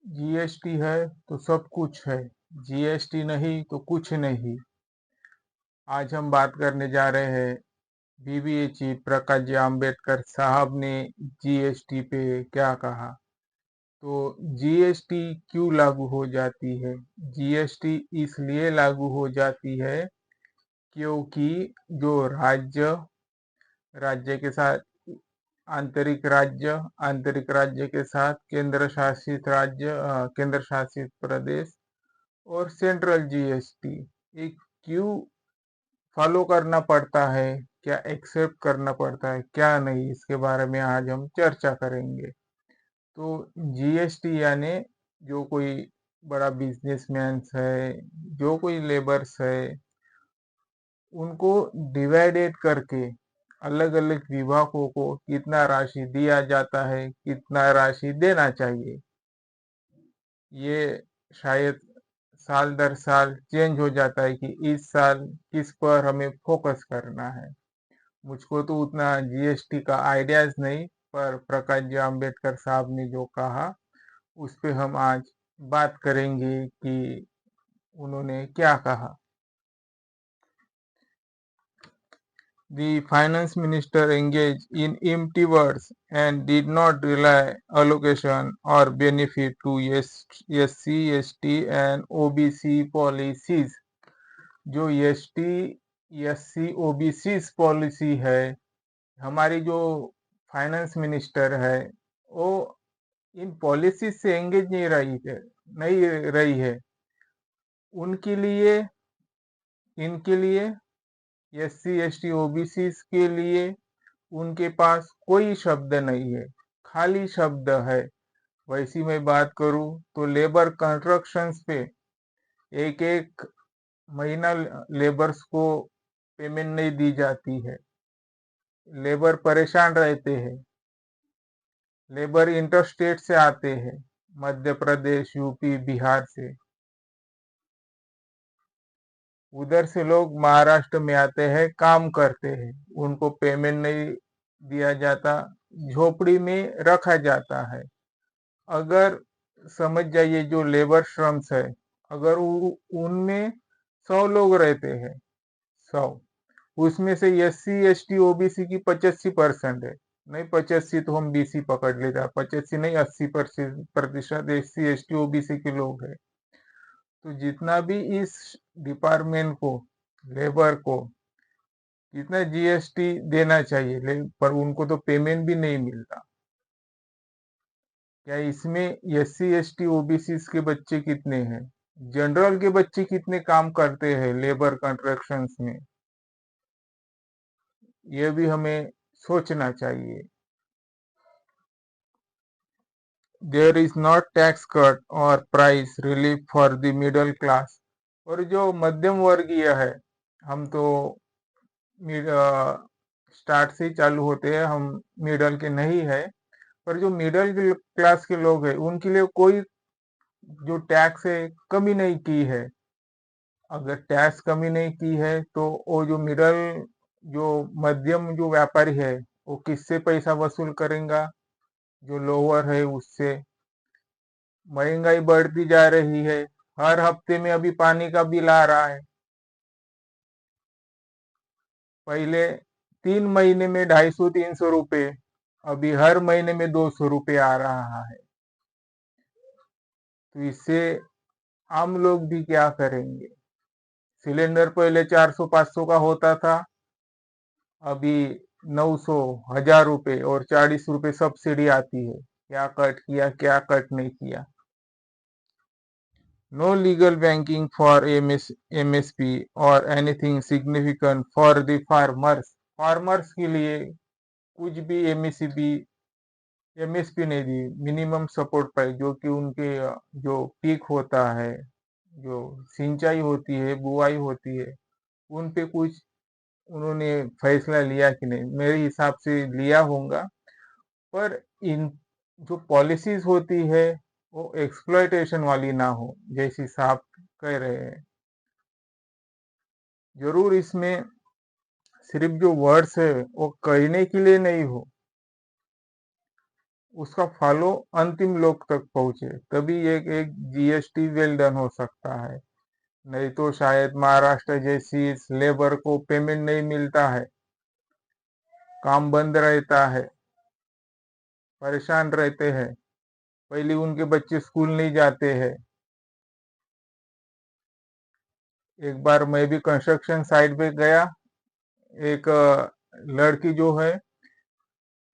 GST है तो सब कुछ है, जीएसटी नहीं तो कुछ नहीं। आज हम बात करने जा रहे हैं बीबीए चीफ प्रकाश जी आम्बेडकर साहब ने जीएसटी पे क्या कहा। तो जीएसटी क्यों लागू हो जाती है? जीएसटी इसलिए लागू हो जाती है क्योंकि जो राज्य राज्य के साथ आंतरिक राज्य के साथ केंद्र शासित प्रदेश और सेंट्रल जीएसटी एक क्यों फॉलो करना पड़ता है, क्या एक्सेप्ट करना पड़ता है, क्या नहीं, इसके बारे में आज हम चर्चा करेंगे। तो जीएसटी यानी जो कोई बड़ा बिजनेसमैन है, जो कोई लेबर्स है, उनको डिवाइडेड करके अलग अलग विभागों को कितना राशि दिया जाता है, कितना राशि देना चाहिए, ये शायद साल दर साल चेंज हो जाता है कि इस साल किस पर हमें फोकस करना है। मुझको तो उतना जीएसटी का आइडियाज नहीं, पर प्रकाश जी आम्बेडकर साहब ने जो कहा उस पे हम आज बात करेंगे कि उन्होंने क्या कहा। The finance minister engaged in empty words and did not rely allocation or benefit to SC, ST and OBC policies। जो ST, SC, OBC पॉलिसी है, हमारी जो फाइनेंस मिनिस्टर है, वो इन पॉलिसी से एंगेज नहीं रही है। उनके लिए, इनके लिए, SC, ST, OBC के लिए उनके पास कोई शब्द नहीं है, खाली शब्द है। वैसी मैं बात करूं तो लेबर कंस्ट्रक्शंस पे एक एक महीना लेबर्स को पेमेंट नहीं दी जाती है, लेबर परेशान रहते हैं। लेबर इंटरस्टेट से आते हैं, मध्य प्रदेश, यूपी, बिहार से। उधर से लोग महाराष्ट्र में आते हैं, काम करते हैं, उनको पेमेंट नहीं दिया जाता, झोपड़ी में रखा जाता है। अगर समझ जाइए जो लेबर श्रम्स है, अगर उनमें 100 लोग रहते हैं, 100, उसमें से SC, ST, OBC की 85% है। नहीं 85 तो हम BC पकड़ लेते हैं, 85 नहीं 80% SC, ST, OBC के लोग हैं। तो जितना भी इस डिपार्टमेंट को, लेबर को कितना जीएसटी देना चाहिए, पर उनको तो पेमेंट भी नहीं मिलता। क्या इसमें SC, ST, OBC के बच्चे कितने हैं, जनरल के बच्चे कितने काम करते हैं लेबर कंस्ट्रक्शंस में, ये भी हमें सोचना चाहिए। There is not tax cut और price relief for the middle class. और जो मध्यम वर्गीय है, हम तो स्टार्ट से ही चालू होते हैं, हम मिडल के नहीं है, पर जो मिडिल क्लास के लोग हैं उनके लिए कोई जो टैक्स है कमी नहीं की है। अगर टैक्स कमी नहीं की है तो वो जो मिडल, जो मध्यम जो व्यापारी है, वो किससे पैसा वसूल करेगा? जो लोअर है उससे। महंगाई बढ़ती जा रही है, हर हफ्ते में अभी पानी का बिल आ रहा है। पहले 3 महीने में 250-300 रुपए, अभी हर महीने में 200 रुपए आ रहा है। तो इससे आम लोग भी क्या करेंगे? सिलेंडर पहले 400-500 का होता था, अभी 900, 1000 रुपए और 40 रुपए सब्सिडी आती है। क्या कट किया, क्या कट नहीं किया? No legal backing for MSP और anything significant for the farmers. Farmers के लिए कुछ भी MSP नहीं दी, मिनिमम सपोर्ट प्राइस, जो कि उनके जो पीक होता है, जो सिंचाई होती है, बुआई होती है, उन पे कुछ उन्होंने फैसला लिया कि नहीं? मेरे हिसाब से लिया होगा, पर इन जो पॉलिसीज होती है वो एक्सप्लॉयटेशन वाली ना हो, जैसी साहब कह रहे हैं। जरूर इसमें सिर्फ जो वर्ड्स है वो कहने के लिए नहीं हो, उसका फॉलो अंतिम लोग तक पहुंचे, तभी एक एक जीएसटी वेल डन हो सकता है। नहीं तो शायद महाराष्ट्र जैसी इस लेबर को पेमेंट नहीं मिलता है, काम बंद रहता है, परेशान रहते हैं, पहले उनके बच्चे स्कूल नहीं जाते हैं। एक बार मैं भी कंस्ट्रक्शन साइट पे गया, एक लड़की जो है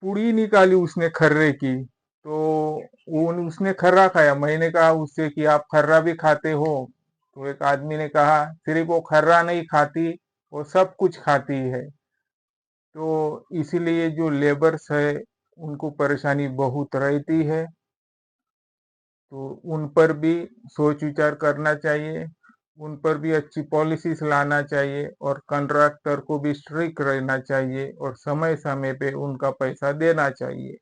पूड़ी निकाली उसने खर्रे की, तो उसने खर्रा खाया। मैंने कहा उससे कि आप खर्रा भी खाते हो? तो एक आदमी ने कहा सिर्फ वो खर्रा नहीं खाती, वो सब कुछ खाती है। तो इसीलिए जो लेबर्स है उनको परेशानी बहुत रहती है, तो उन पर भी सोच विचार करना चाहिए, उन पर भी अच्छी पॉलिसीज लाना चाहिए और कॉन्ट्रैक्टर को भी स्ट्रिक्ट रहना चाहिए और समय समय पे उनका पैसा देना चाहिए।